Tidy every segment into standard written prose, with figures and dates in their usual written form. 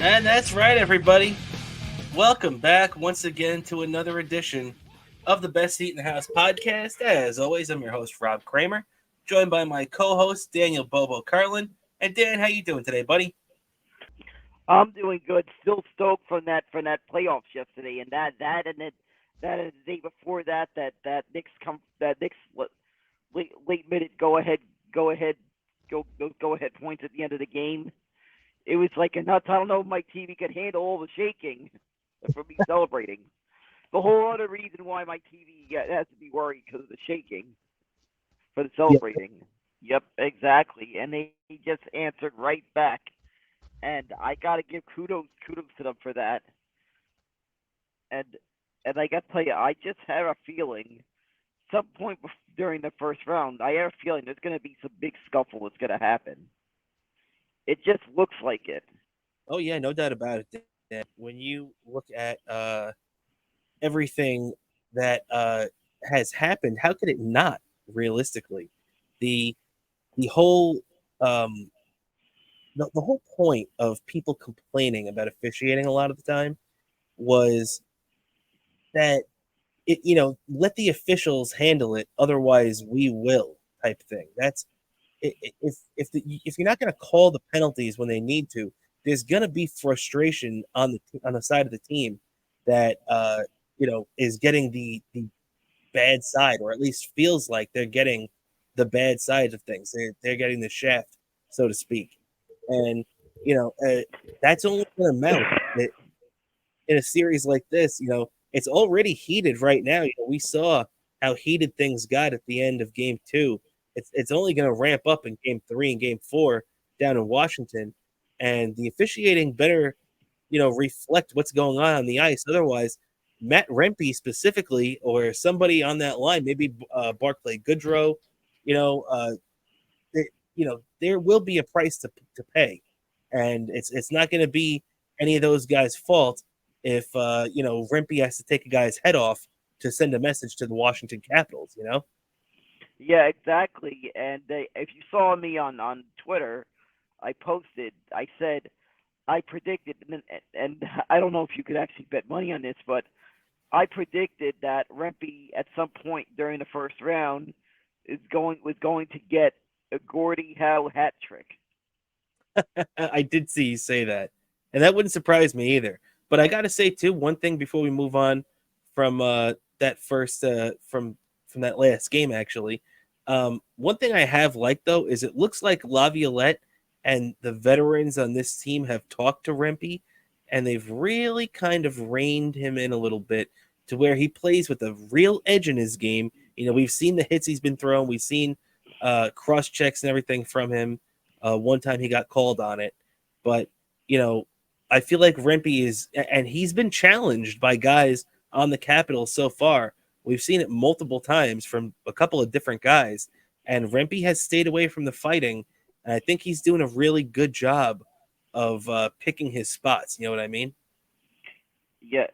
And that's right, everybody. Welcome back once again to another edition of the Best Seat in the House podcast. As always, I'm your host, Rob Kramer, joined by my co-host, Daniel Bobo Carlin. And Dan, how you doing today, buddy? I'm doing good. Still stoked from that playoffs yesterday, and that and the day before that Knicks late minute go ahead go ahead points at the end of the game. It was like a nuts. I don't know if my TV could handle all the shaking from me celebrating. The whole other reason why my TV has to be worried because of the shaking for the celebrating. Yep, exactly. And they just answered right back. And I gotta give kudos to them for that. And and I gotta tell you, I just have a feeling some point during the first round, I have a feeling there's gonna be some big scuffle that's gonna happen. It just looks like it. Oh yeah, no doubt about it, Dan. When you look at everything that has happened, how could it not? Realistically, the the whole um, the whole point of people complaining about officiating a lot of the time was that let the officials handle it, otherwise we will type thing. That's if you're not going to call the penalties when they need to, there's going to be frustration on the side of the team that is getting the bad side, or at least feels like they're getting the bad side of things. They're getting the shaft, so to speak, and you know uh, that's only going to mount in a series like this. It's already heated right now. We saw how heated things got at the end of Game 2. It's only going to ramp up in Game 3 and Game 4 down in Washington, and the officiating better reflect what's going on the ice. Otherwise, Matt Rempe specifically, or somebody on that line, maybe Barclay Goodrow, you know, uh, they, there will be a price to pay, and it's not going to be any of those guys' fault if Rempe has to take a guy's head off to send a message to the Washington Capitals. Yeah, exactly. And if you saw me on Twitter, I posted. I said I predicted, and I don't know if you could actually bet money on this, but I predicted that Rempe at some point during the first round was going to get a Gordie Howe hat trick. I did see you say that, and that wouldn't surprise me either. But I got to say too, one thing before we move on from that first from that last game, actually. One thing I have liked though is it looks like Laviolette and the veterans on this team have talked to Rempe, and they've really kind of reined him in a little bit to where he plays with a real edge in his game. We've seen the hits he's been throwing, we've seen cross checks and everything from him. One time he got called on it, but you know, I feel like Rempe is, and he's been challenged by guys on the Capitals so far. We've seen it multiple times from a couple of different guys, and Rempe has stayed away from the fighting. And I think he's doing a really good job of picking his spots. You know what I mean? Yeah,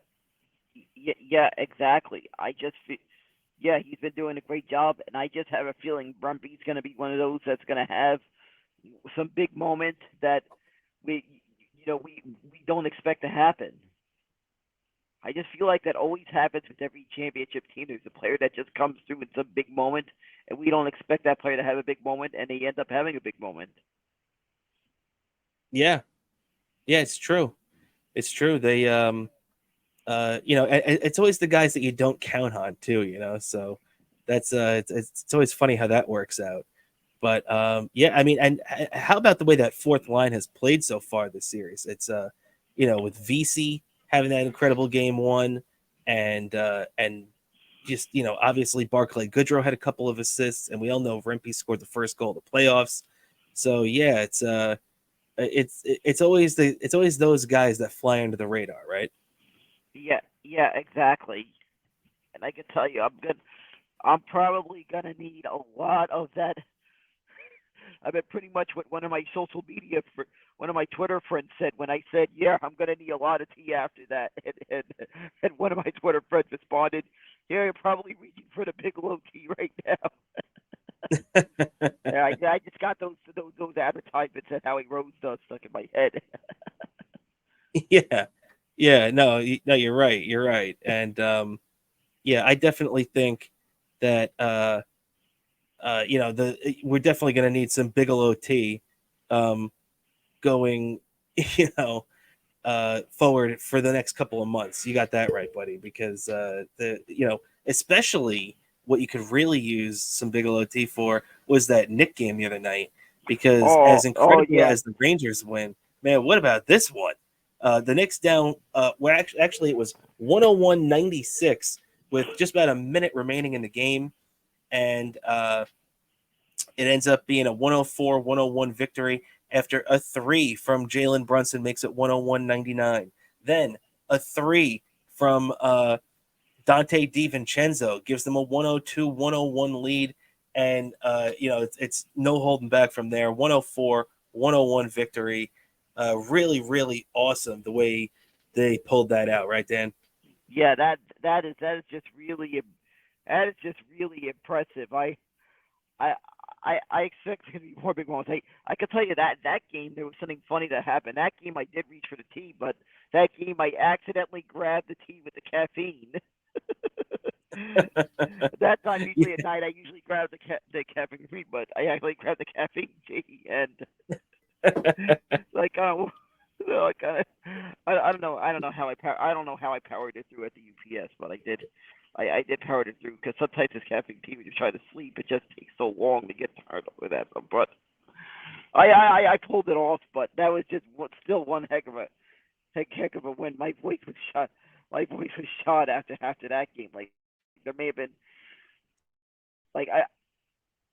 yeah, exactly. Yeah, he's been doing a great job, and I just have a feeling Brumby's going to be one of those that's going to have some big moment that we, we don't expect to happen. I just feel like that always happens with every championship team. There's a player that just comes through in some big moment, and we don't expect that player to have a big moment, and they end up having a big moment. Yeah, yeah, it's true. It's true. They it's always the guys that you don't count on too. So that's it's always funny how that works out. But yeah, I mean, and how about the way that fourth line has played so far this series? It's with VC having that incredible game one, and just obviously Barclay Goodrow had a couple of assists, and we all know Rempe scored the first goal of the playoffs. So yeah, it's always those guys that fly under the radar, right? Yeah, yeah, exactly. And I can tell you, I'm probably gonna need a lot of that. I mean, pretty much what one of my Twitter friends said when I said, "Yeah, I'm gonna need a lot of tea after that," and one of my Twitter friends responded, "Yeah, you're probably reaching for the Bigelow tea right now." Yeah, I just got those advertisements at Howie Rose stuck in my head. Yeah, yeah. No, no, you're right. You're right. And yeah, I definitely think that we're definitely going to need some Bigelow tea um, going, you know, forward for the next couple of months. You got that right, buddy. Because especially what you could really use some Bigelow tea for was that Nick game the other night. Because Oh, as oh incredible yeah, as the Rangers win, man, what about this one? The Knicks down. Well, actually, it was 101-96 with just about a minute remaining in the game, and it ends up being a 104-101 victory after a three from Jalen Brunson makes it 101-99. Then a three from Dante DiVincenzo gives them a 102-101 lead. And, it's no holding back from there. 104-101 victory. Really, really awesome the way they pulled that out, right, Dan? yeah. That is just really that is just really impressive. I I expect it's gonna be more big ones. I can tell you that game there was something funny that happened. That game I did reach for the tea, but that game I accidentally grabbed the tea with the caffeine. That time usually at night I usually grab the caffeine, but I actually grabbed the caffeine tea and like like I don't know how I don't know how I powered it through at the UPS, but I did. I did power it through because sometimes this caffeine tea when you try to sleep, it just takes so long to get tired with that. But I pulled it off, but that was just still one heck of a win. My voice was shot. My voice was shot after that game. Like there may have been like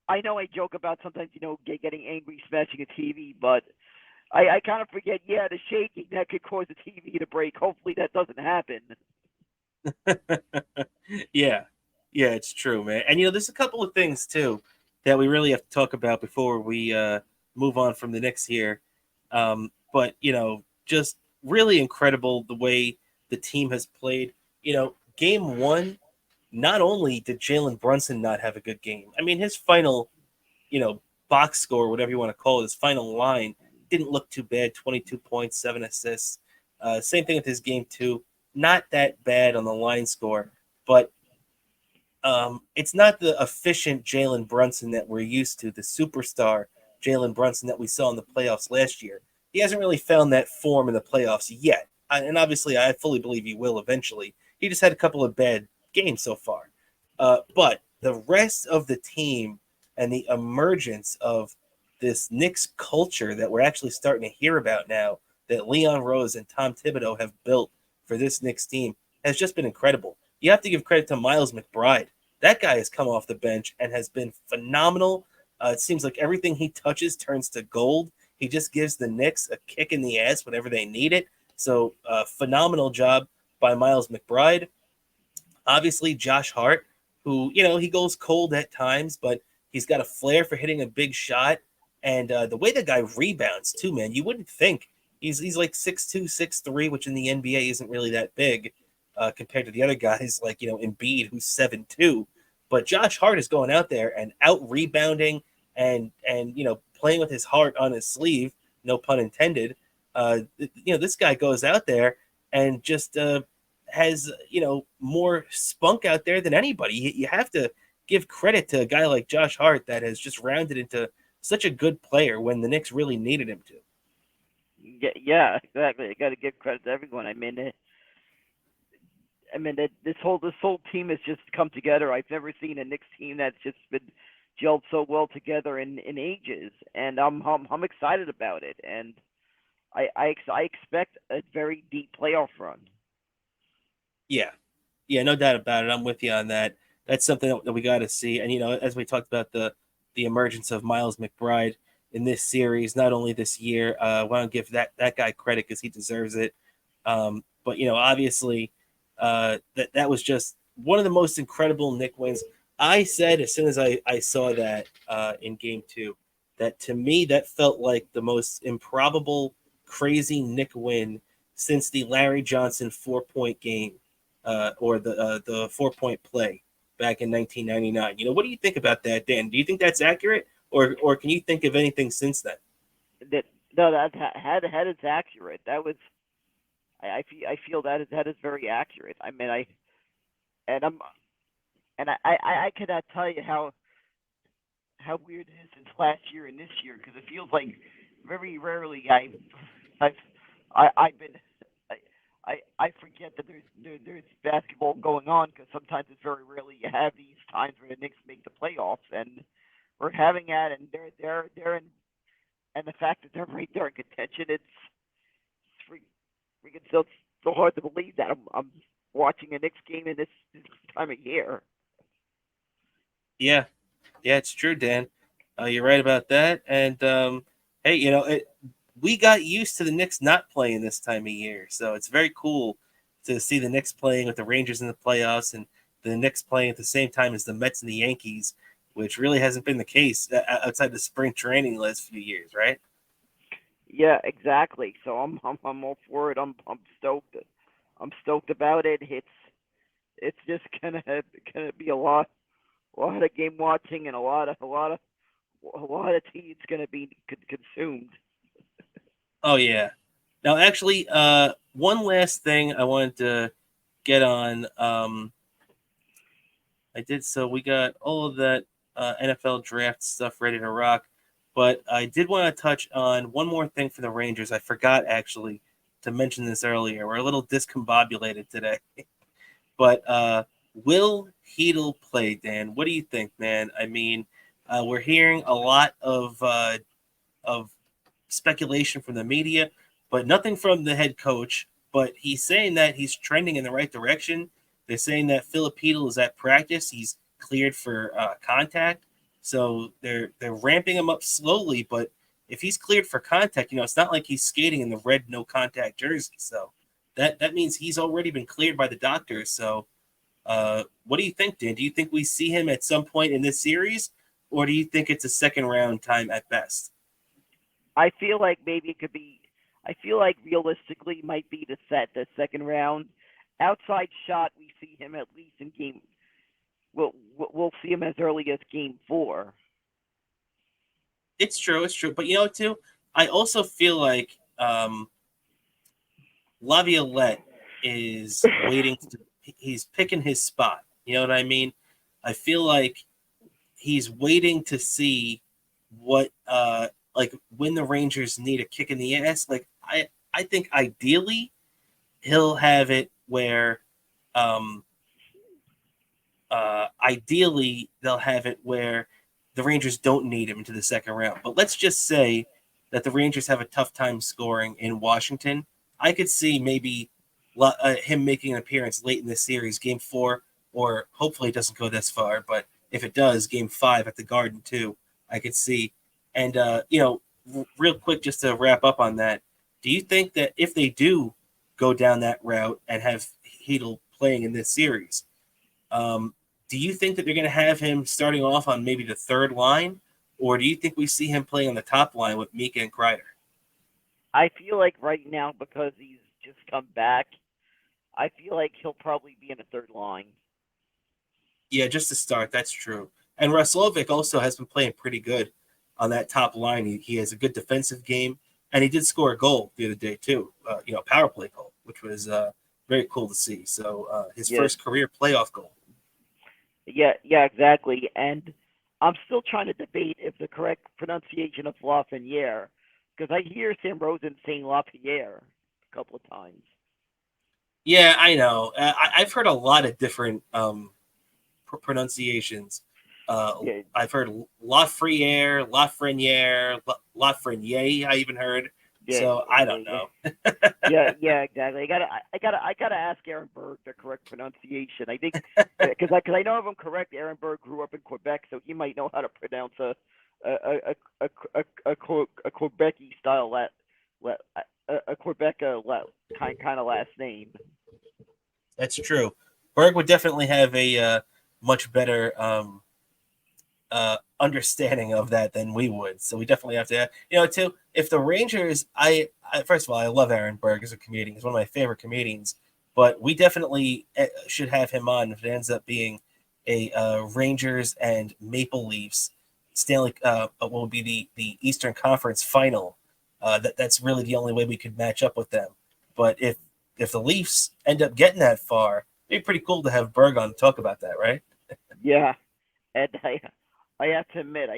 I know I joke about sometimes getting angry smashing a TV, but I kind of forget. Yeah, the shaking that could cause the TV to break. Hopefully that doesn't happen. Yeah, yeah, it's true, man. And there's a couple of things too that we really have to talk about before we move on from the Knicks here. But just really incredible the way the team has played. Game one, not only did Jalen Brunson not have a good game. I mean, his final, you know, box score, whatever you want to call it, his final line didn't look too bad. 22 points, 7 assists. Same thing with his game two. Not that bad on the line score, but it's not the efficient Jalen Brunson that we're used to, the superstar Jalen Brunson that we saw in the playoffs last year. He hasn't really found that form in the playoffs yet. And obviously, I fully believe he will eventually. He just had a couple of bad games so far. But the rest of the team and the emergence of this Knicks culture that we're actually starting to hear about now, that Leon Rose and Tom Thibodeau have built for this Knicks team, has just been incredible. You have to give credit to Miles McBride. That guy has come off the bench and has been phenomenal. It seems like everything he touches turns to gold. He just gives the Knicks a kick in the ass whenever they need it. So, phenomenal job by Miles McBride. Obviously, Josh Hart, who, he goes cold at times, but he's got a flair for hitting a big shot. And the way the guy rebounds, too, man, you wouldn't think. He's like 6'2", 6'3", which in the NBA isn't really that big compared to the other guys like, Embiid, who's 7'2". But Josh Hart is going out there and out rebounding and playing with his heart on his sleeve, no pun intended. This guy goes out there and just has more spunk out there than anybody. You have to give credit to a guy like Josh Hart that has just rounded into such a good player when the Knicks really needed him to. Yeah, exactly. I got to give credit to everyone. This whole team has just come together. I've never seen a Knicks team that's just been gelled so well together in ages, and I'm excited about it. And I expect a very deep playoff run. Yeah, yeah, no doubt about it. I'm with you on that. That's something that we got to see. And as we talked about the emergence of Miles McBride in this series, not only this year, I want to give that guy credit because he deserves it. But obviously, that was just one of the most incredible Nick wins. I said as soon as I saw that in game two, that to me that felt like the most improbable, crazy Nick win since the Larry Johnson 4-point game or the 4-point play back in 1999. What do you think about that, Dan? Do you think that's accurate, or can you think of anything since then? That no, that had it's accurate. That was I feel that is very accurate. I mean, and I'm and I cannot tell you how weird it is since last year and this year because it feels like very rarely I've I've been I, I forget that there's basketball going on because sometimes it's very rarely you have these times where the Knicks make the playoffs and we're having that and they're in and the fact that they're right there in contention it's freaking so hard to believe that I'm watching a Knicks game in this time of year. Yeah, yeah, it's true, Dan. You're right about that. And hey, we got used to the Knicks not playing this time of year, so it's very cool to see the Knicks playing with the Rangers in the playoffs and the Knicks playing at the same time as the Mets and the Yankees, which really hasn't been the case outside the spring training the last few years, right? Yeah, exactly. So I'm all for it. I'm stoked. I'm stoked about it. It's just gonna be a lot of game watching and a lot of tea. It's gonna be consumed. Oh yeah. Now, actually, one last thing I wanted to get on. I did so. We got all of that NFL draft stuff ready to rock, but I did want to touch on one more thing for the Rangers. I forgot actually to mention this earlier. We're a little discombobulated today, but will Heedle play? Dan, what do you think, man? I mean, we're hearing a lot of speculation from the media, but nothing from the head coach. But he's saying that he's trending in the right direction. They're saying that Filipino is at practice. He's cleared for contact. So they're ramping him up slowly. But if he's cleared for contact, it's not like he's skating in the red no contact jersey. So that means he's already been cleared by the doctors. So what do you think, Dan? Do you think we see him at some point in this series, or do you think it's a second round time at best? I feel like maybe it could be. I feel like realistically might be the second round. Outside shot, we see him at least in game. We'll see him as early as game four. It's true, it's true. But too, I also feel like Laviolette is waiting to. He's picking his spot. You know what I mean? I feel like he's waiting to see what like when the Rangers need a kick in the ass. Like I think ideally he'll have it where um ideally they'll have it where the Rangers don't need him into the second round. But let's just say that the Rangers have a tough time scoring in Washington. I could see maybe him making an appearance late in the series, game four, or hopefully it doesn't go this far. But if it does, game five at the Garden too, I could see. And real quick, just to wrap up on that, do you think that if they do go down that route and have Heedle playing in this series, um, do you think that they're going to have him starting off on maybe the third line, or do you think we see him playing on the top line with Mika and Kreider? I feel like right now because he's just come back, I feel like he'll probably be in the third line. Yeah, just to start, that's true. And Roslovic also has been playing pretty good on that top line. He has a good defensive game, and he did score a goal the other day too. Power play goal, which was very cool to see. So his Yeah, first career playoff goal. yeah, exactly. And I'm still trying to debate if the correct pronunciation of Lafreniere, because I hear Sam Rosen saying Lapierre a couple of times. Yeah, I know. I've heard a lot of different pronunciations. Yeah, I've heard Lafreniere, Lafreniere, Lafreniere. I even heard. yeah, So I yeah, don't yeah. know. Yeah, exactly. I gotta ask Aaron Berg the correct pronunciation. I think because I know if I'm correct, Aaron Berg grew up in Quebec, so he might know how to pronounce a Quebecy style a Quebec kind of last name. That's true. Berg would definitely have a much better understanding of that than we would. So we definitely have to, too. If the Rangers, first of all, I love Aaron Berg as a comedian. He's one of my favorite comedians. But we definitely should have him on if it ends up being a Rangers and Maple Leafs Stanley. What will be the Eastern Conference final? That's really the only way we could match up with them. But if the Leafs end up getting that far, it'd be pretty cool to have Berg on to talk about that, right? Yeah, and I have to admit,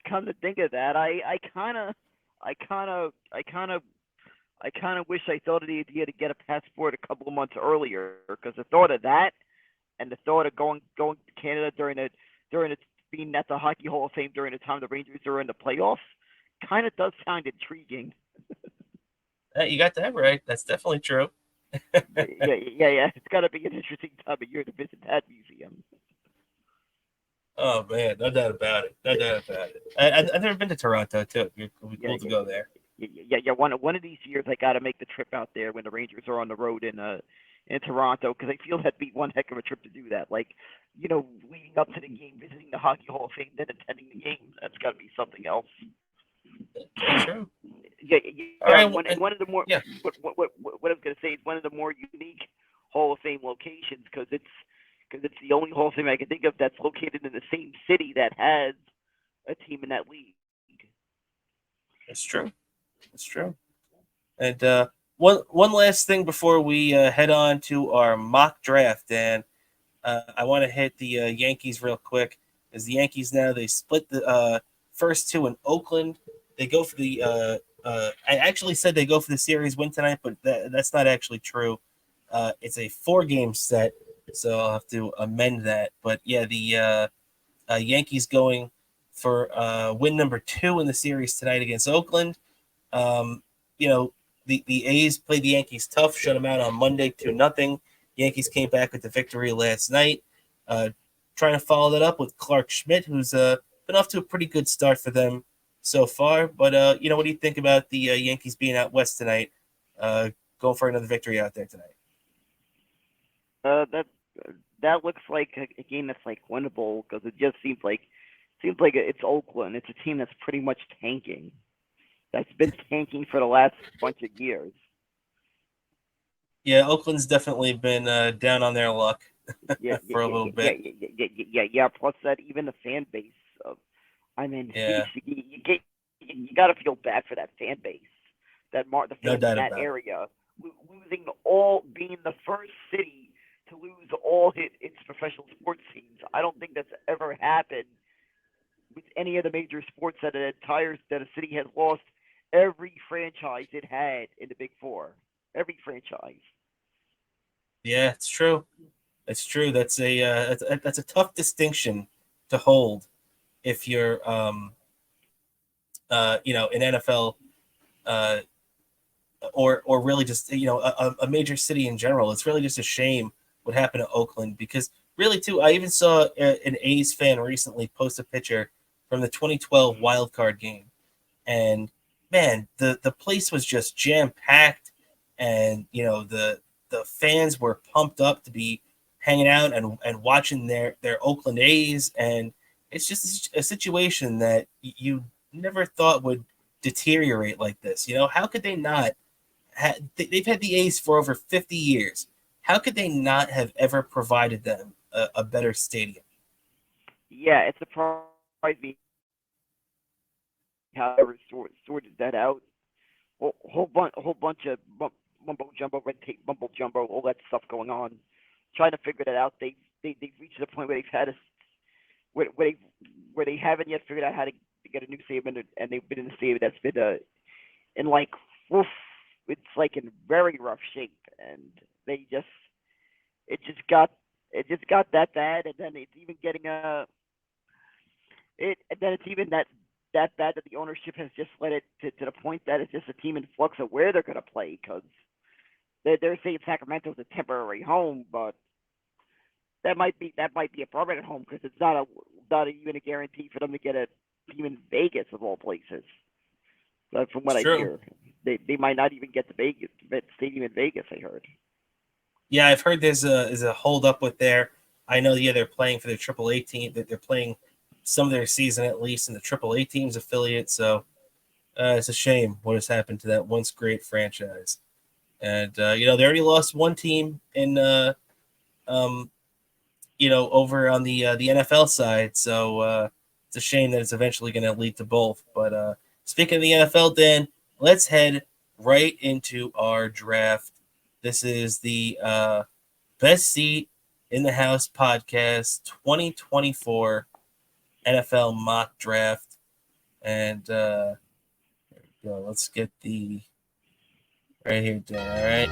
come to think of that, I kind of I kind of wish I thought of the idea to get a passport a couple of months earlier, because the thought of that and the thought of going to Canada during the being at the Hockey Hall of Fame during the time the Rangers are in the playoffs kind of does sound intriguing. You got that right. That's definitely true. Yeah. It's got to be an interesting time of year to visit that museum. Oh man, no doubt about it. No doubt about it. I've never been to Toronto too. It'd be Yeah, cool to go there. yeah. One of these years, I got to make the trip out there when the Rangers are on the road in Toronto, because I feel that'd be one heck of a trip to do that. Like, leading up to the game, visiting the Hockey Hall of Fame, then attending the game. That's got to be something else. Very true. All Yeah. right. One and one of the more Yeah, what I was going to say is one of the more unique Hall of Fame locations, because it's the only Hall of Fame I can think of that's located in the same city that has a team in that league. it's true. It's true. And one last thing before we head on to our mock draft, Dan. I want to hit the Yankees real quick. As the Yankees now, they split the first two in Oakland. They go for the. I actually said they go for the series win tonight, but that's not actually true. It's a 4-game set, so I'll have to amend that. But yeah, the Yankees going for win number 2 in the series tonight against Oakland. Um, you know, the A's played the Yankees tough, shut them out on Monday 2-0. Yankees came back with the victory last night. Uh, Trying to follow that up with Clark Schmidt, who's been off to a pretty good start for them so far. But what do you think about the Yankees being out west tonight, going for another victory out there tonight? That that looks like a game that's like winnable, because it just seems like it's Oakland. It's a team that's pretty much tanking. That's been tanking for the last bunch of years. Yeah, Oakland's definitely been down on their luck Yeah, yeah, for a yeah, little yeah, yeah, bit. yeah. Plus that, even the fan base of, I mean, Yeah, you got to feel bad for that fan base, the no fans in doubt that about it. area, losing all, being the first city to lose all its professional sports teams. I don't think that's ever happened with any of the major sports, that a city has lost every franchise it had in the Big Four. Every franchise. Yeah, it's true. It's true. That's a tough distinction to hold if you're an NFL uh, or really just a major city in general. It's really just a shame what happened to Oakland, because really too, I even saw an A's fan recently post a picture from the 2012 wild card game, and man, the place was just jam packed, and the fans were pumped up to be hanging out and watching their Oakland A's, and it's just a situation that you never thought would deteriorate like this. How could they not? They've had the A's for over 50 years. How could they not have ever provided them a better stadium? Yeah, it surprised me how they ever sorted that out. Whole bunch of mumbo jumbo, red tape, mumbo jumbo, all that stuff going on, trying to figure that out. They've reached the point where they've had a where they where they haven't yet figured out how to get a new stadium, and they've been in a stadium that's been in like, oof, it's like in very rough shape, and they just it just got it just got that bad, and then it's even getting and then it's even that bad that the ownership has just let it to the point that it's just a team in flux of where they're going to play, because they're saying Sacramento's a temporary home, but that might be a permanent home, because it's not even a guarantee for them to get a team in Vegas of all places. But from what It's I true. hear, they might not even get the Vegas stadium in Vegas. I heard. Yeah, I've heard there's a hold up with there. I know. Yeah, they're playing for their AAA team. That they're playing some of their season at least in the AAA team's affiliate. So it's a shame what has happened to that once great franchise. And they already lost one team in um, over on the NFL side. So it's a shame that it's eventually going to lead to both. But speaking of the NFL, Dan, let's head right into our draft. This is the Best Seat in the House podcast 2024 NFL mock draft. And let's get the right here done. All right.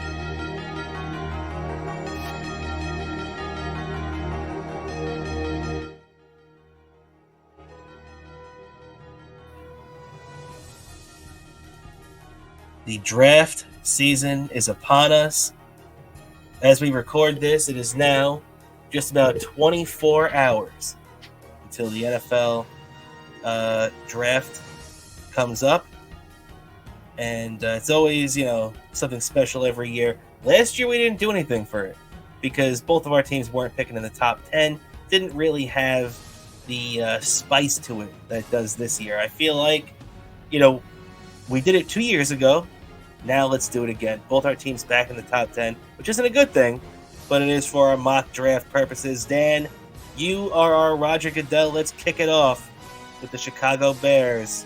The draft season is upon us. As we record this, it is now just about 24 hours until the NFL draft comes up. And it's always, something special every year. Last year, we didn't do anything for it because both of our teams weren't picking in the top 10. Didn't really have the spice to it that it does this year. I feel like, we did it 2 years ago. Now let's do it again. Both our teams back in the top 10, which isn't a good thing, but it is for our mock draft purposes. Dan, you are our Roger Goodell. Let's kick it off with the Chicago Bears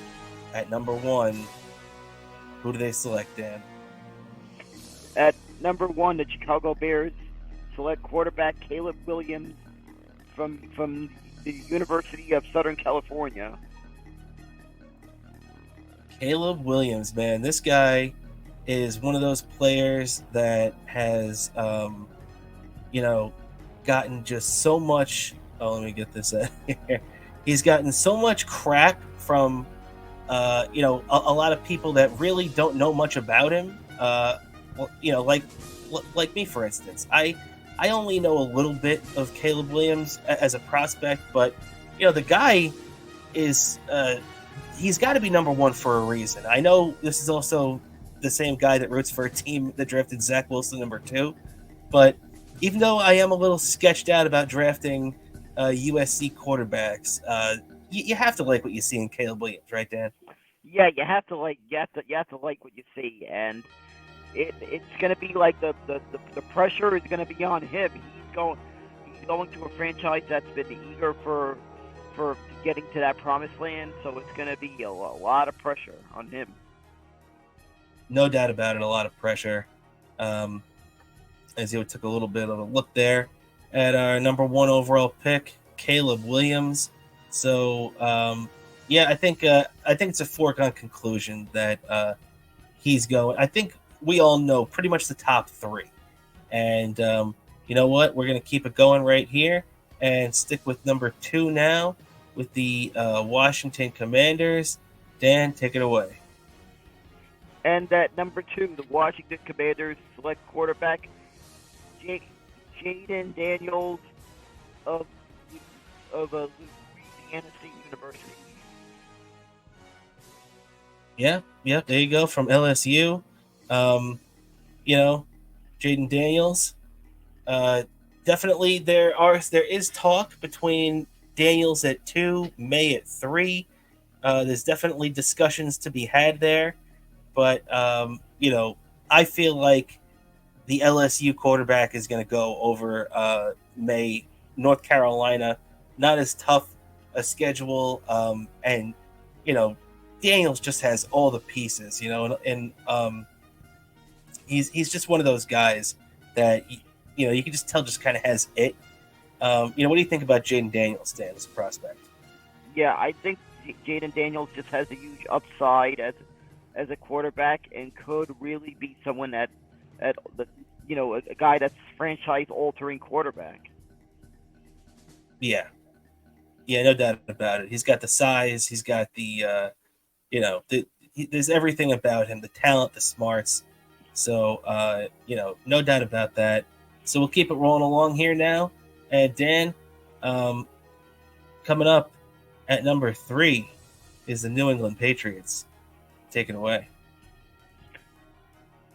at number 1. Who do they select, Dan? At number 1, the Chicago Bears select quarterback Caleb Williams from the University of Southern California. Caleb Williams, man, this guy is one of those players that has, gotten just so much. Oh, let me get this out here. He's gotten so much crap from, a lot of people that really don't know much about him. Like me, for instance. I only know a little bit of Caleb Williams as a prospect, but the guy is. He's got to be number 1 for a reason. I know this is also the same guy that roots for a team that drafted Zach Wilson number 2, but even though I am a little sketched out about drafting USC quarterbacks, you have to like what you see in Caleb Williams, right, Dan? Yeah, you have to like what you see, and it's going to be like the pressure is going to be on him. He's going to a franchise that's been eager for getting to that promised land, so it's going to be a lot of pressure on him. No doubt about it, a lot of pressure. As you took a little bit of a look there at our number 1 overall pick, Caleb Williams. So, I think it's a foregone conclusion that he's going. I think we all know pretty much the top 3. And you know what? We're going to keep it going right here and stick with number 2 now with the Washington Commanders. Dan, take it away. And at number 2, the Washington Commanders select quarterback Jaden Daniels of Louisiana State University. Yeah, there you go, from LSU. Jaden Daniels. Definitely there is talk between Daniels at 2, May at 3. There's definitely discussions to be had there, but I feel like the LSU quarterback is going to go over May. North Carolina, not as tough a schedule, and Daniels just has all the pieces, and he's just one of those guys that you can just tell just kind of has it. What do you think about Jaden Daniels, Dan, as a prospect? Yeah, I think Jaden Daniels just has a huge upside as a quarterback and could really be someone a guy that's franchise-altering quarterback. Yeah, no doubt about it. He's got the size. He's got the, there's everything about him, the talent, the smarts. So, no doubt about that. So we'll keep it rolling along here now. And Dan, coming up at number 3 is the New England Patriots. Take it away.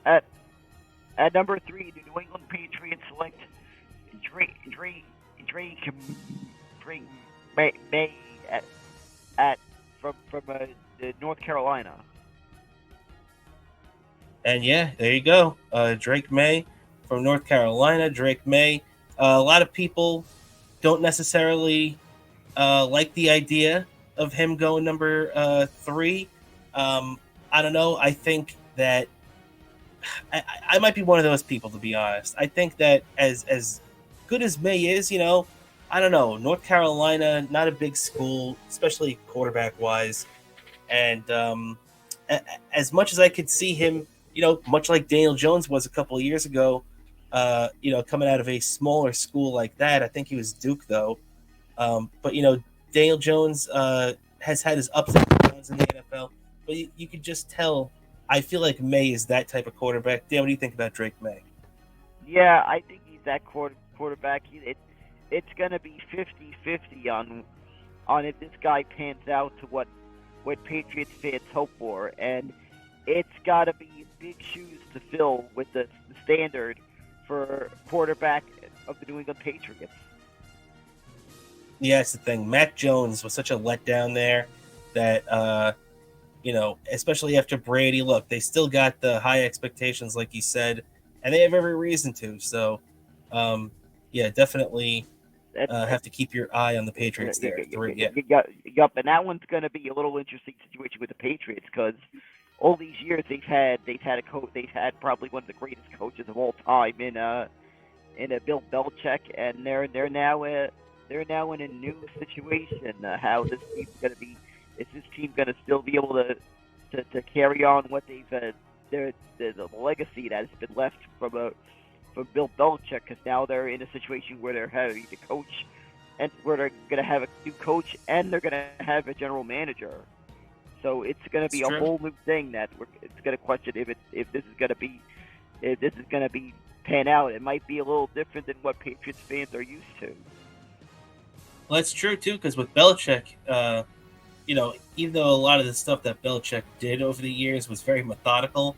At number 3, the New England Patriots select Drake May from North Carolina. And yeah, there you go. Drake May from North Carolina. Drake May. A lot of people don't necessarily like the idea of him going number 3. I don't know. I think that I might be one of those people, to be honest. I think that as good as May is, I don't know. North Carolina, not a big school, especially quarterback wise, and as much as I could see him, much like Daniel Jones was a couple of years ago, coming out of a smaller school like that. I think he was Duke though, but Daniel Jones has had his ups and downs in the NFL, but you could just tell. I feel like May is that type of quarterback. Dan, what do you think about Drake May? Yeah, I think he's that quarterback. It's going to be 50-50 on if this guy pans out to what Patriots fans hope for, and it's got to be big shoes to fill with the standard for quarterback of the New England Patriots. Yeah, that's the thing. Mac Jones was such a letdown there that especially after Brady. Look, they still got the high expectations, like you said, and they have every reason to. So, yeah, definitely have to keep your eye on the Patriots there. Yup, and that one's going to be a little interesting situation with the Patriots because all these years they've had a coach, they've had probably one of the greatest coaches of all time in a Bill Belichick, and they're now in a new situation. How this team's going to be? Is this team going to still be able to carry on what they've the legacy that has been left from Bill Belichick? Because now they're in a situation where they're having to coach, and where they're going to have a new coach, and they're going to have a general manager. So it's going to be a whole new thing that it's going to question if this is going to be pan out. It might be a little different than what Patriots fans are used to. Well, that's true too, because with Belichick, even though a lot of the stuff that Belichick did over the years was very methodical,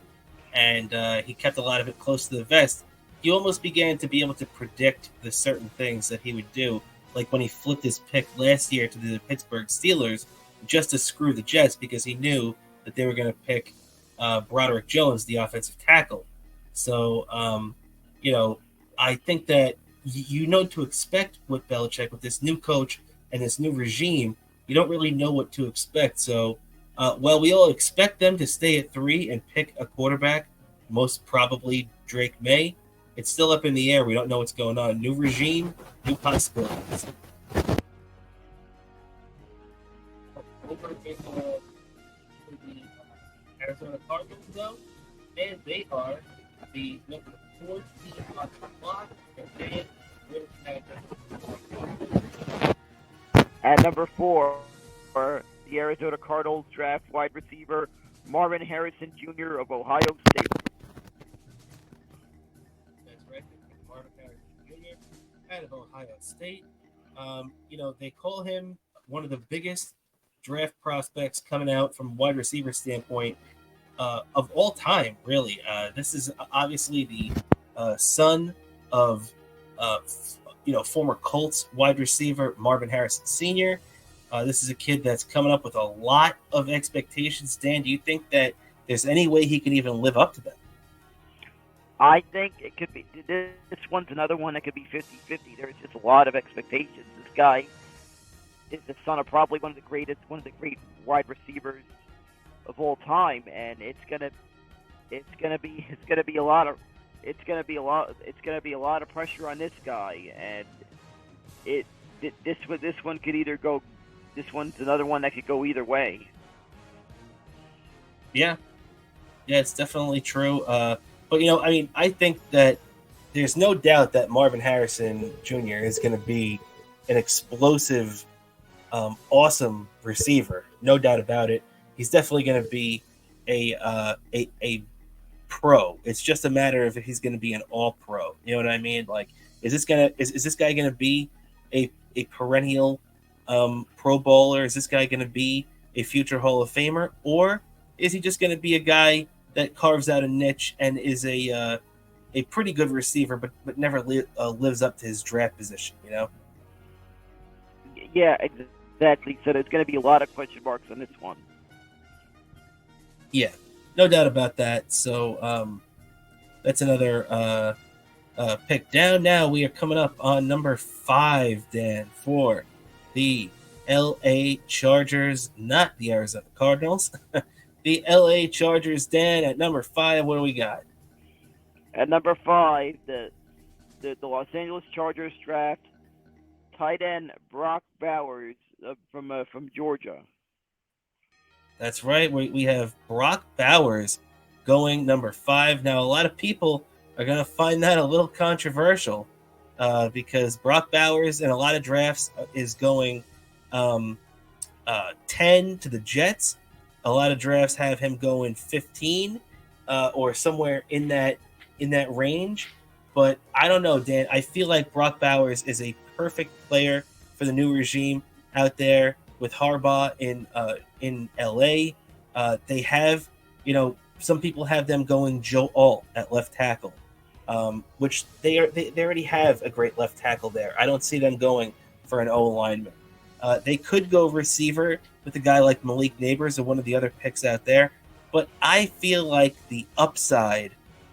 and he kept a lot of it close to the vest, you almost began to be able to predict the certain things that he would do, like when he flipped his pick last year to the Pittsburgh Steelers just to screw the Jets because he knew that they were going to pick Broderick Jones, the offensive tackle. So, I think that you know to expect with Belichick, with this new coach and this new regime. You don't really know what to expect. So, while we all expect them to stay at 3 and pick a quarterback, most probably Drake May, it's still up in the air. We don't know what's going on. New regime, new possibilities. Over in the Arizona Cardinals, though, and they are the number 4 team on the block, and they will have At number 4, the Arizona Cardinals draft wide receiver Marvin Harrison Jr. of Ohio State. That's right, Marvin Harrison Jr. out of Ohio State. They call him one of the biggest draft prospects coming out from a wide receiver standpoint of all time, really. This is obviously the son of former Colts wide receiver Marvin Harrison Sr. This is a kid that's coming up with a lot of expectations. Dan, do you think that there's any way he can even live up to them? I think it could be. This one's another one that could be 50-50. There's just a lot of expectations. This guy is the son of probably one of the great wide receivers of all time, and it's gonna be a lot of pressure on this guy, and this one could either go. This one's another one that could go either way. Yeah, it's definitely true. But I think that there's no doubt that Marvin Harrison Jr. is going to be an explosive, awesome receiver. No doubt about it. He's definitely going to be a pro. It's just a matter of if he's going to be an all pro. You know what I mean? Like, is this guy going to be a perennial Pro Bowler? Is this guy going to be a future Hall of Famer, or is he just going to be a guy that carves out a niche and is a pretty good receiver, but never lives up to his draft position? Yeah, exactly. So there's going to be a lot of question marks on this one. Yeah, no doubt about that. So that's another pick down. Now we are coming up on number 5, Dan, for the LA Chargers, not the Arizona Cardinals. The LA Chargers, Dan, at number 5. What do we got? At number 5, the Los Angeles Chargers draft tight end Brock Bowers from Georgia. That's right. We have Brock Bowers going number 5. Now, a lot of people are going to find that a little controversial because Brock Bowers in a lot of drafts is going um, 10 to the Jets. A lot of drafts have him going 15 or somewhere in that range. But I don't know, Dan. I feel like Brock Bowers is a perfect player for the new regime out there with Harbaugh in LA. They have, some people have them going Joe Alt at left tackle, which they already have a great left tackle there. I don't see them going for an O lineman. They could go receiver with a guy like Malik Neighbors or one of the other picks out there, but I feel like the upside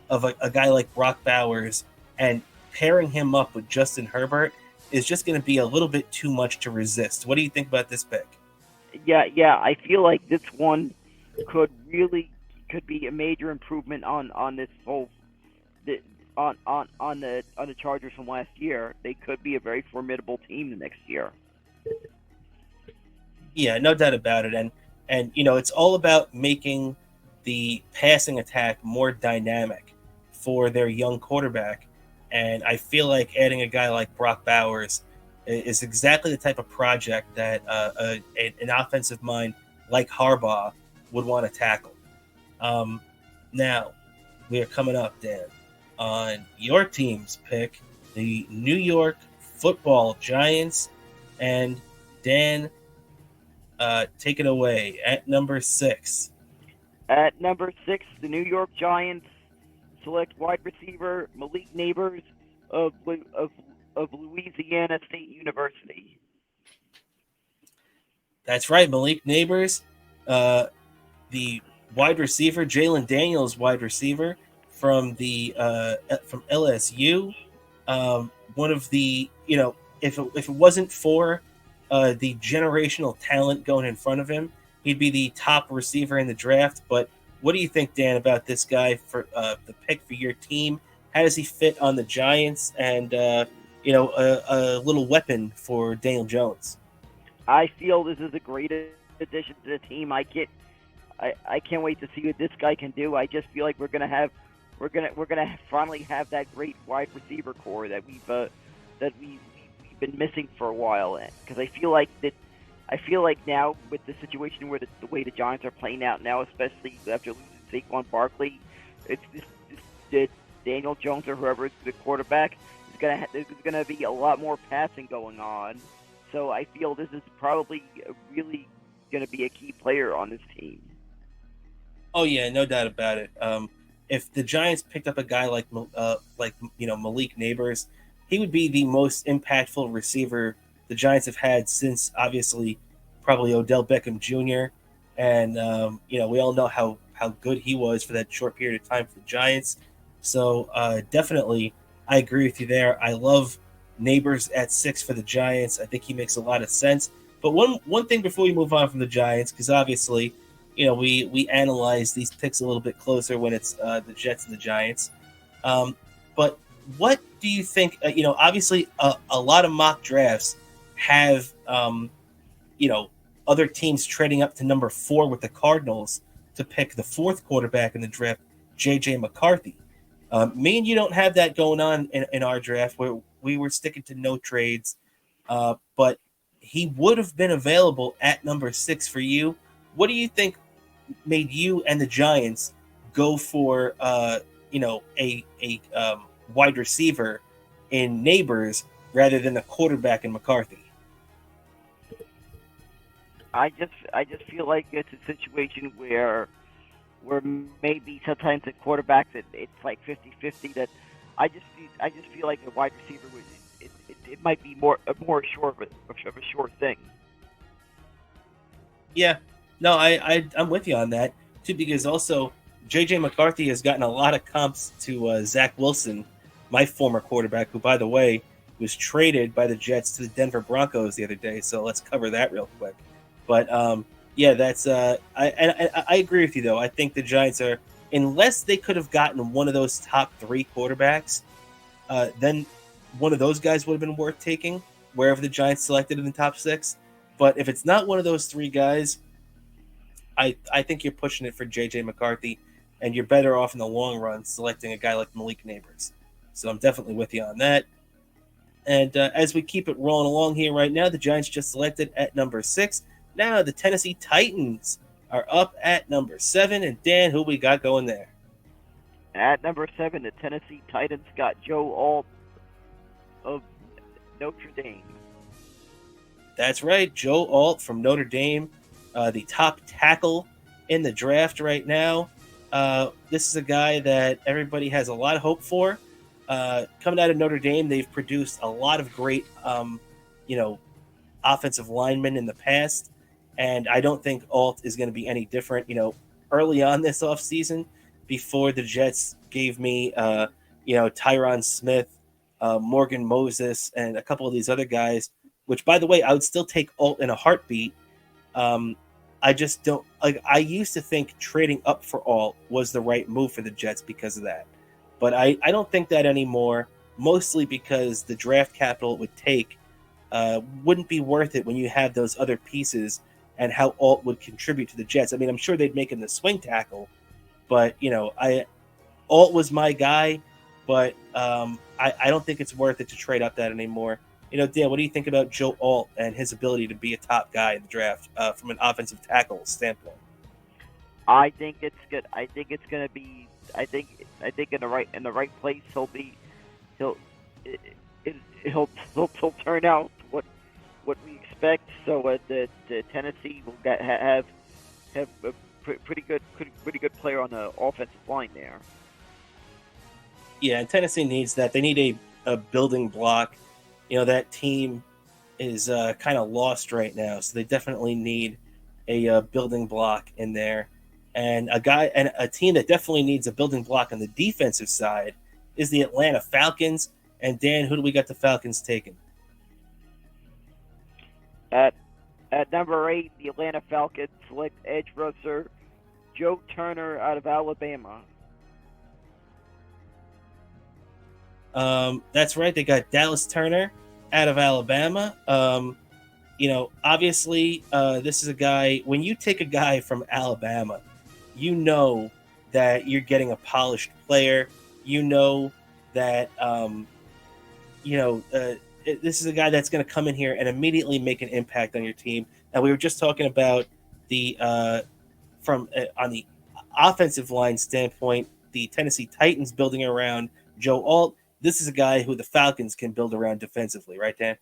of a guy like Brock Bowers and pairing him up with Justin Herbert is just going to be a little bit too much to resist. What do you think about this pick? Yeah. I feel like this one could be a major improvement on this whole the, on the Chargers from last year. They could be a very formidable team the next year. Yeah, no doubt about it. And it's all about making the passing attack more dynamic for their young quarterback. And I feel like adding a guy like Brock Bowers is exactly the type of project that an offensive mind like Harbaugh would want to tackle. Um, Now, we are coming up, Dan, on your team's pick, the New York Football Giants. And Dan, take it away at number 6. At number 6, the New York Giants select wide receiver Malik Neighbors of of of Louisiana State University. That's right, Malik Neighbors, uh, the wide receiver, Jalen Daniels, wide receiver from LSU. One of the if it wasn't for the generational talent going in front of him, he'd be the top receiver in the draft. But what do you think, Dan, about this guy for the pick for your team? How does he fit on the Giants? And a little weapon for Daniel Jones. I feel this is a great addition to the team. I can't wait to see what this guy can do. I just feel like we're gonna finally have that great wide receiver core that we've been missing for a while. Because I feel like now with the situation where the way the Giants are playing out now, especially after losing Saquon Barkley, it's Daniel Jones or whoever is the quarterback there's gonna be a lot more passing going on. So I feel this is probably really gonna be a key player on this team. Oh yeah, no doubt about it. If the Giants picked up a guy like Malik Neighbors, he would be the most impactful receiver the Giants have had since obviously probably Odell Beckham Jr. And we all know how good he was for that short period of time for the Giants. So definitely, I agree with you there. I love Neighbors at 6 for the Giants. I think he makes a lot of sense. But one thing before we move on from the Giants, because obviously, we analyze these picks a little bit closer when it's the Jets and the Giants. But what do you think? Obviously, a lot of mock drafts have other teams trading up to number 4 with the Cardinals to pick the 4th quarterback in the draft, J.J. McCarthy. Me and you don't have that going on in our draft where we were sticking to no trades, but he would have been available at number 6 for you. What do you think made you and the Giants go for a wide receiver in Neighbors rather than a quarterback in McCarthy? I just feel like it's a situation where maybe sometimes at quarterbacks it's like 50-50. That I just feel like a wide receiver it might be more short of a short thing. Yeah, no, I'm with you on that too, because also JJ McCarthy has gotten a lot of comps to Zach Wilson, my former quarterback, who by the way was traded by the Jets to the Denver Broncos the other day. So let's cover that real quick. But yeah, that's I agree with you though. I think the Giants are unless they could have gotten one of those top three quarterbacks, then one of those guys would have been worth taking wherever the Giants selected in the top six. But if it's not one of those three guys, I think you're pushing it for JJ McCarthy, and you're better off in the long run selecting a guy like Malik Neighbors. So I'm definitely with you on that. And as we keep it rolling along here right now, the Giants just selected at number 6. Now the Tennessee Titans are up at number 7. And Dan, who we got going there? At number 7, the Tennessee Titans got Joe Alt of Notre Dame. That's right, Joe Alt from Notre Dame, the top tackle in the draft right now. This is a guy that everybody has a lot of hope for. Coming out of Notre Dame, they've produced a lot of great, offensive linemen in the past, and I don't think Alt is going to be any different. Early on this offseason, before the Jets gave me, Tyron Smith, Morgan Moses, and a couple of these other guys, which, by the way, I would still take Alt in a heartbeat. I just don't like. I used to think trading up for Alt was the right move for the Jets because of that, but I don't think that anymore. Mostly because the draft capital it would take wouldn't be worth it when you have those other pieces and how Alt would contribute to the Jets. I mean, I'm sure they'd make him the swing tackle, but Alt was my guy, but I don't think it's worth it to trade up that anymore. Dan, what do you think about Joe Alt and his ability to be a top guy in the draft from an offensive tackle standpoint? I think it's good. I think it's going to be. I think in the right place he'll he'll turn out what we expect. So the Tennessee will have a pretty good player on the offensive line there. Yeah, and Tennessee needs that. They need a building block. That team is kind of lost right now, so they definitely need a building block in there. And a team that definitely needs a building block on the defensive side is the Atlanta Falcons. And Dan, who do we got the Falcons taking? At number 8, the Atlanta Falcons select edge rusher Joe Turner out of Alabama. That's right. They got Dallas Turner out of Alabama. Obviously, this is a guy. When you take a guy from Alabama, you know that you're getting a polished player. You know that this is a guy that's going to come in here and immediately make an impact on your team. And we were just talking about the on the offensive line standpoint, the Tennessee Titans building around Joe Alt. This is a guy who the Falcons can build around defensively, right, Dan?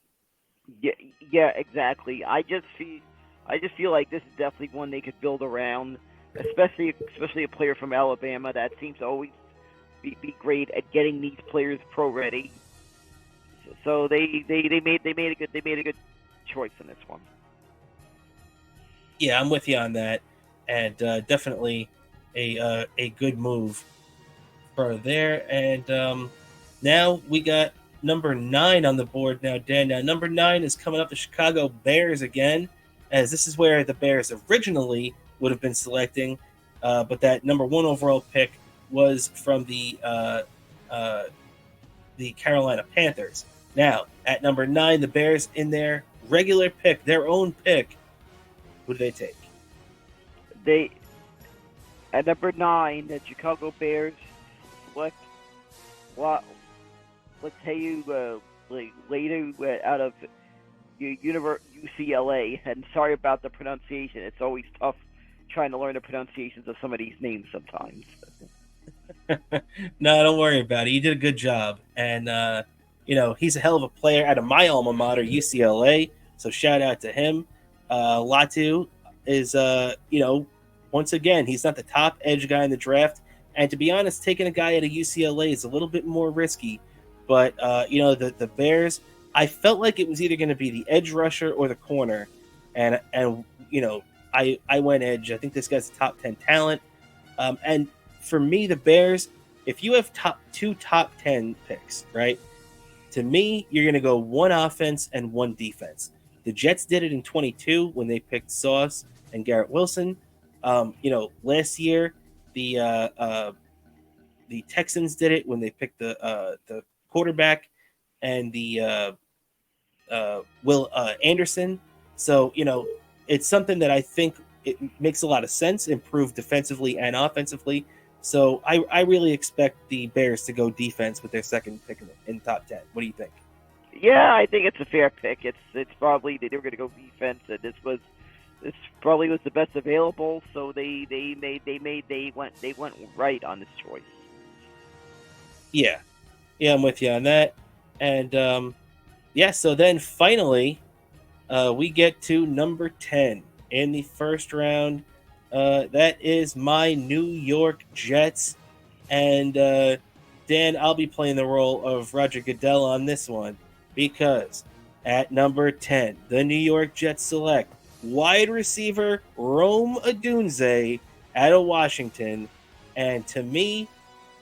Yeah, exactly. I just feel like this is definitely one they could build around, especially a player from Alabama that seems to always be great at getting these players pro ready. So they made a good choice in this one. Yeah, I'm with you on that, and definitely a good move for there. And now we got number 9 on the board now, Dan. Now, number 9 is coming up the Chicago Bears again, as this is where the Bears originally would have been selecting, but that number 1 overall pick was from the Carolina Panthers. Now, at number 9, the Bears in their regular pick, their own pick, who do they take? At number 9, the Chicago Bears select Lateu out of UCLA. And sorry about the pronunciation. It's always tough trying to learn the pronunciations of some of these names sometimes. No, don't worry about it. You did a good job. And, he's a hell of a player out of my alma mater, UCLA. So shout out to him. Latu is, once again, he's not the top edge guy in the draft. And to be honest, taking a guy out of UCLA is a little bit more risky. But, the Bears, I felt like it was either going to be the edge rusher or the corner. And I went edge. I think this guy's a top 10 talent. And for me, the Bears, if you have two top 10 picks, right? To me, you're going to go one offense and one defense. The Jets did it in 22 when they picked Sauce and Garrett Wilson. Last year, the uh, uh, the Texans did it when they picked the quarterback and the Will Anderson. So it's something that I think it makes a lot of sense, improve defensively and offensively. So I really expect the Bears to go defense with their second pick in the top 10. What do you think? Yeah, I think it's a fair pick. It's probably they were going to go defense, and this probably was the best available. So they went right on this choice. Yeah, yeah, I'm with you on that. And yeah, so then finally, we get to number 10 in the first round. That is my New York Jets. And Dan, I'll be playing the role of Roger Goodell on this one because at number 10, the New York Jets select wide receiver Rome Odunze out of Washington. And to me,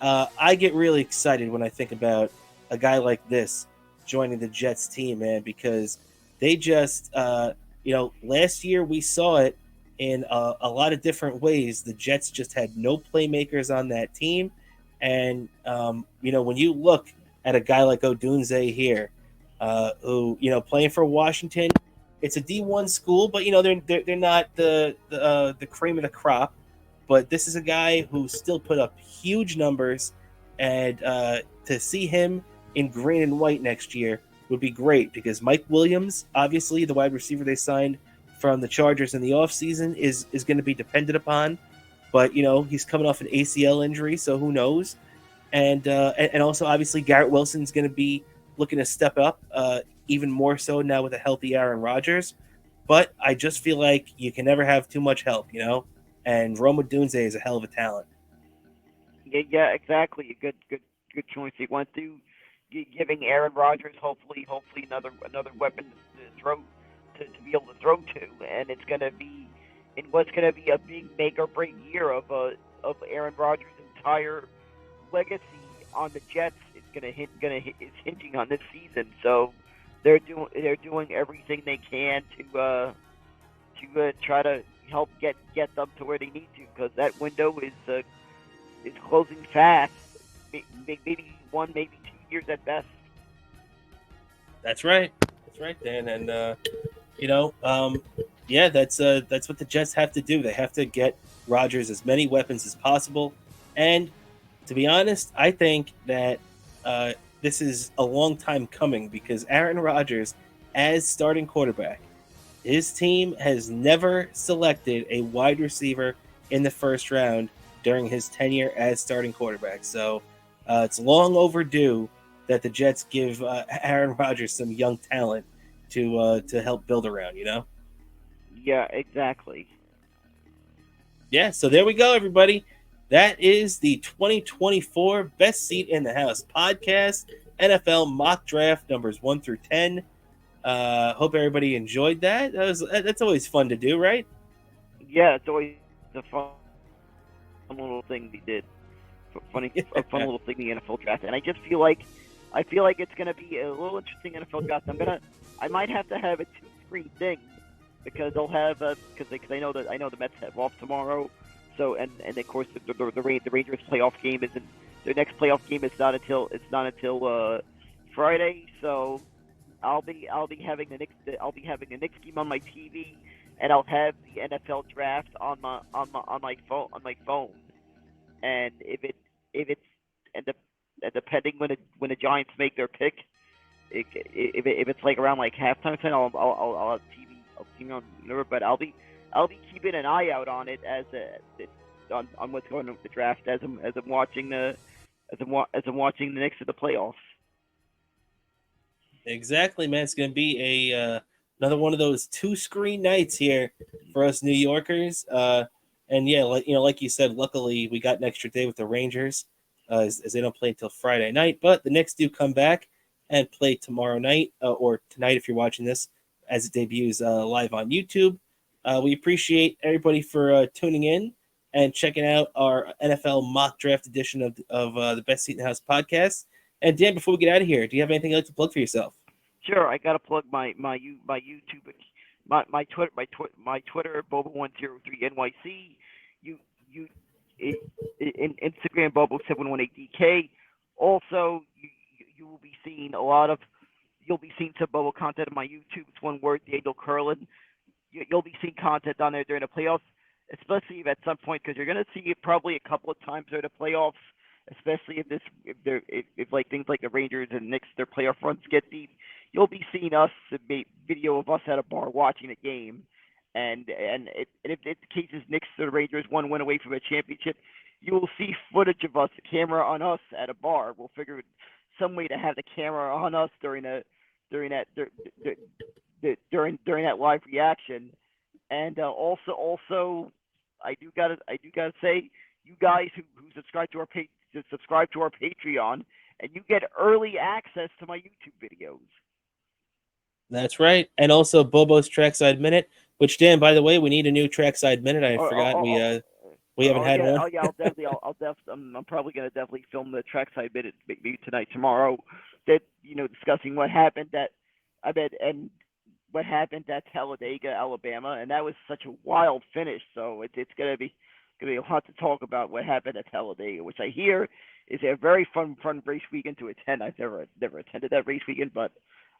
I get really excited when I think about a guy like this joining the Jets team, man, because they just, last year we saw it in a lot of different ways. The Jets just had no playmakers on that team. And, when you look at a guy like Odunze here, who, playing for Washington, it's a D1 school, but, they're not the cream of the crop. But this is a guy who still put up huge numbers, and to see him in green and white next year would be great because Mike Williams, obviously the wide receiver they signed from the Chargers in the offseason, is going to be depended upon. But he's coming off an ACL injury, so who knows? And also obviously Garrett Wilson's going to be looking to step up even more so now with a healthy Aaron Rodgers. But I just feel like you can never have too much help. And Roma Dunze is a hell of a talent. Yeah, exactly. A good choice. He went through giving Aaron Rodgers hopefully another weapon to throw to be able to throw to, and it's gonna be in what's gonna be a big make or break year of Aaron Rodgers' entire legacy on the Jets. It's hinging on this season. So they're doing everything they can to try to help get them to where they need to because that window is closing fast. Maybe 2 years at best. That's right. That's right, Dan. And you know, um, yeah, that's what the Jets have to do. They have to get Rodgers as many weapons as possible. And to be honest, I think that uh, this is a long time coming because Aaron Rodgers, as starting quarterback, his team has never selected a wide receiver in the first round during his tenure as starting quarterback. So it's long overdue that the Jets give Aaron Rodgers some young talent to help build around. Yeah, exactly. Yeah. So there we go, everybody. That is the 2024 Best Seat in the House podcast, NFL mock draft numbers 1 through 10. Hope everybody enjoyed that. That's always fun to do, right? Yeah, it's always a fun little thing we did. A fun little thing the NFL draft, and I feel like it's gonna be a little interesting NFL draft. I might have to have a two-screen thing because they'll have because I know the Mets have off tomorrow, so and of course the Rangers playoff game isn't their next playoff game is not until Friday, so I'll be having the Knicks game on my TV, and I'll have the NFL draft on my phone. And if it's and depending when the Giants make their pick, if it's like around like halftime time, I'll have TV on whatever. But I'll be keeping an eye out on it on what's going on with the draft as I'm watching watching the Knicks of the playoffs. Exactly, man. It's going to be a another one of those two-screen nights here for us New Yorkers. And yeah, like you said, luckily we got an extra day with the Rangers, as they don't play until Friday night. But the Knicks do come back and play tomorrow night or tonight if you're watching this as it debuts live on YouTube. We appreciate everybody for tuning in and checking out our NFL mock draft edition of the Best Seat in the House podcast. And Dan, before we get out of here, do you have anything else to plug for yourself? Sure, I gotta plug my YouTube, my Twitter, Bobo 103 NYC. You you in Instagram Bobo718DK. Also, you will be seeing a lot of you'll be seeing some Bobo content on my YouTube. It's one word, Diego Curlin. You'll be seeing content on there during the playoffs, especially at some point because you're going to see it probably a couple of times during the playoffs. Especially if like things like the Rangers and Knicks their playoff runs get deep, you'll be seeing us video of us at a bar watching a game, and if it's the case is Knicks or the Rangers one win away from a championship, you will see footage of us, the camera on us at a bar. We'll figure some way to have the camera on us during that during that live reaction, and also I do gotta say you guys who subscribe to our Patreon and you get early access to my YouTube videos. That's right. And also Bobo's Trackside Minute, which, Dan, by the way, we need a new Trackside Minute. I Oh, forgot oh, oh, we haven't had yeah, one. oh yeah. I'm probably gonna definitely film the trackside bit maybe tonight, tomorrow. That discussing what happened and what happened at Talladega, Alabama, and that was such a wild finish. So it's gonna be a lot to talk about what happened at Talladega, which I hear is a very fun race weekend to attend. I've never attended that race weekend, but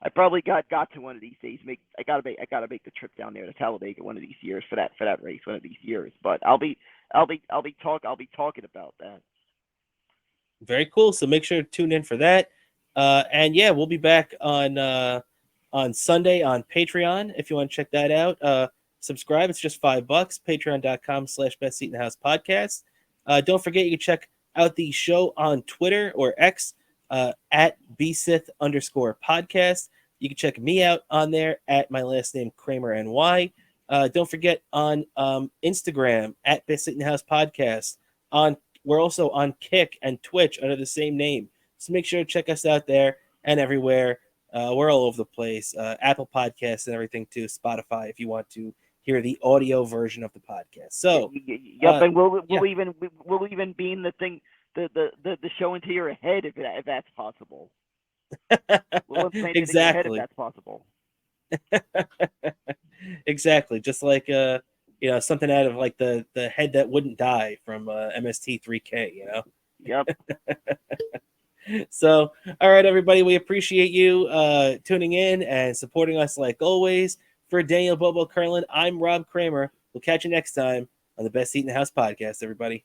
I probably got to one of these days. I gotta make the trip down there to Talladega one of these years for that race one of these years. But I'll be talking about that. Very cool. So make sure to tune in for that. And yeah, we'll be back on Sunday on Patreon if you want to check that out. Subscribe. It's just $5. Patreon.com/Best Seat in the House podcast. Don't forget you can check out the show on Twitter or X at bsith_podcast. You can check me out on there at my last name Cramer NY. Don't forget on Instagram at Best Seat in the House podcast. We're also on Kick and Twitch under the same name. So make sure to check us out there and everywhere. We're all over the place. Apple Podcasts and everything too. Spotify if you want to hear the audio version of the podcast. So, yep, and we'll even beam the thing the show into your head if that's possible. We'll implant it in your head if exactly. that's possible. Exactly. Just like something out of like the head that wouldn't die from MST3K. Yep. So, all right, everybody, we appreciate you tuning in and supporting us like always. For Daniel Bobo Curlin, I'm Rob Cramer. We'll catch you next time on the Best Seat in the House podcast, everybody.